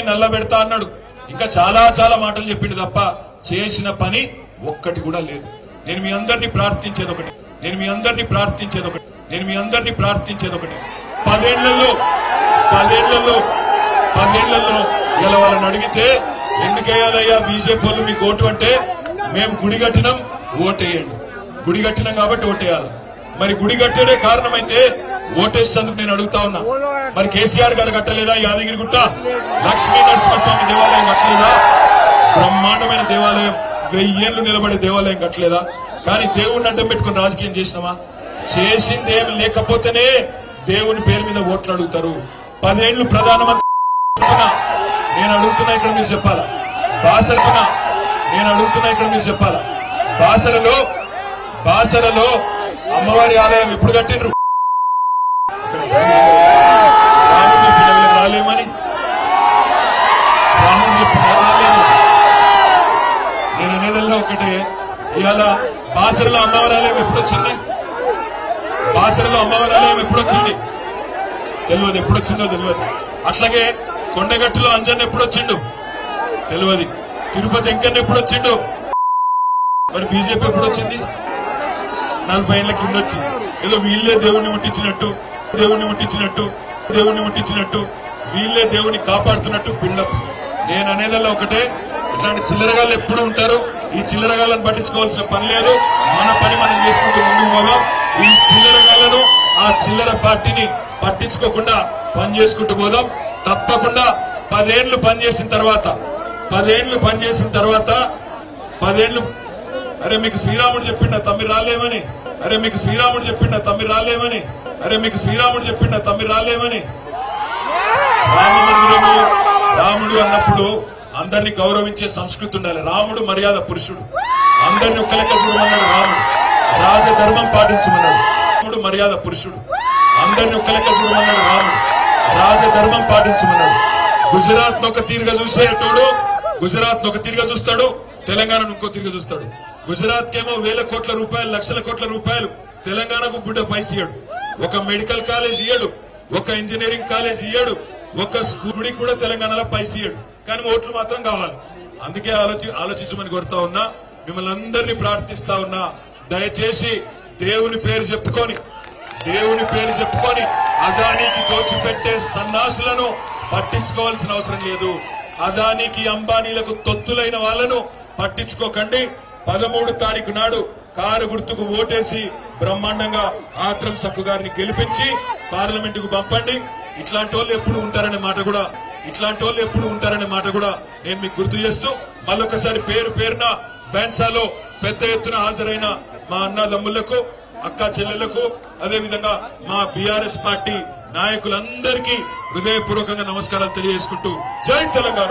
నల్లబెడతా అన్నాడు. ఇంకా చాలా చాలా మాటలు చెప్పిండు తప్ప చేసిన పని ఒక్కటి కూడా లేదు. నేను మీ అందరినీ ప్రార్థించేది ఒకటి 10 ఏళ్లలో ఇలా వాళ్ళని అడిగితే ఎందుకేయాలయ్యా బీజేపీ వాళ్ళు మీకు ఓటు అంటే మేము గుడి కట్టినాం ఓటేయండి, గుడి కట్టినాం కాబట్టి ఓటేయాలి. మరి గుడి కట్టేదే కారణమైతే ఓటేసేందుకు నేను అడుగుతా ఉన్నా. మరి కేసీఆర్ గారు కట్టలేదా? యాదగిరిగుట్ట లక్ష్మీ నరసింహస్వామి దేవాలయం కట్టలేదా? బ్రహ్మాండమైన దేవాలయం, 1000 ఏళ్లు నిలబడే దేవాలయం కట్టలేదా? కానీ దేవుణ్ణి అడ్డం పెట్టుకుని రాజకీయం చేసినామా? చేసిందేమి లేకపోతేనే దేవుని పేరు మీద ఓట్లు అడుగుతారు. 10 ఏళ్లు ప్రధానమంత్రి నేను అడుగుతున్నా ఇక్కడ మీరు చెప్పాలా? బాసరలో అమ్మవారి ఆలయం ఎప్పుడు కట్టిండ్రు? రాముడు చెప్పిన రాలేమని రాలేదు. నేను అనేదల్లా ఒకటే, ఇవాళ బాసరలో అమ్మవారి ఆలయం ఎప్పుడొచ్చింది? తెలియదు. ఎప్పుడొచ్చిందో తెలియదు. అట్లాగే కొండగట్టులో అంజన్ ఎప్పుడొచ్చిండు తెలియదు. తిరుపతి వెంకన్న ఎప్పుడొచ్చిండు? మరి బీజేపీ ఎప్పుడొచ్చింది? 40 ఏళ్ల కింద వచ్చింది. ఏదో వీళ్ళే దేవుణ్ణి ముట్టించినట్టు వీళ్ళే దేవుని కాపాడుతున్నట్టు బిల్డప్. నేను అనేదల్లా ఒకటే, ఇట్లాంటి చిల్లరగాళ్ళు ఎప్పుడు ఉంటారు. ఈ చిల్లరగాళ్ళను పట్టించుకోవాల్సిన పని లేదు. మన పని మనం చేసుకుంటూ ముందుకు పోదాం. ఈ చిల్లరగాళ్ళను, ఆ చిల్లర పార్టీని పట్టించుకోకుండా పని చేసుకుంటూ పోదాం. తప్పకుండా 10 ఏళ్లు పనిచేసిన తర్వాత అరే మీకు శ్రీరాముడు చెప్పిండా తమ్మి రాలేమని, రామ మందిరము రాముడు అన్నప్పుడు అందరినీ గౌరవించే సంస్కృతి ఉండాలి. రాముడు మర్యాద పురుషుడు, అందరినీ ఒక లెక్క చూడమన్నాడు. రాముడు రాజధర్మం పాటించమన్నాడు. గుజరాత్ ఒక తీరుగా చూసేటోడు గుజరాత్ ఒక తీరుగా చూస్తాడు, తెలంగాణను ఇంకో తీరుగా చూస్తాడు. గుజరాత్ కేమో 1000 కోట్ల రూపాయలు, లక్షల కోట్ల రూపాయలు, తెలంగాణకు బిడ్డ పైస ఇయ్యడు. ఒక మెడికల్ కాలేజ్ ఇయ్యడు, ఒక ఇంజనీరింగ్ కాలేజ్ ఇయ్యడు, ఒక స్కూల్ కూడా తెలంగాణలో పైస ఇయ్యడు. కానీ ఓట్లు మాత్రం కావాలి. అందుకే ఆలోచించమని కోరుతా ఉన్నా, మిమ్మల్ని అందరినీ ప్రార్థిస్తా ఉన్నా. దయచేసి దేవుని పేరు చెప్పుకొని అదానికి దోచిపెట్టే సన్నాసులను పట్టించుకోవాల్సిన అవసరం లేదు. అదానికి అంబానీలకు తొత్తులైన వాళ్ళను పట్టించుకోకండి. 13 తారీఖు నాడు కారు గుర్తుకు ఓటేసి బ్రహ్మాండంగా ఆత్రం సక్కు గారిని గెలిపించి పార్లమెంటుకు పంపండి. ఇట్లాంటి వాళ్ళు ఎప్పుడు ఉంటారనే మాట కూడా నేను మీకు గుర్తు చేస్తూ మళ్ళొకసారి పేరున బెన్సాలో పెద్ద ఎత్తున హాజరైన మా అన్నదమ్ములకు, అక్క చెల్లెలకు, అదేవిధంగా మా బీఆర్ఎస్ పార్టీ నాయకులందరికీ హృదయపూర్వకంగా నమస్కారాలు తెలియజేసుకుంటూ జై తెలంగాణ.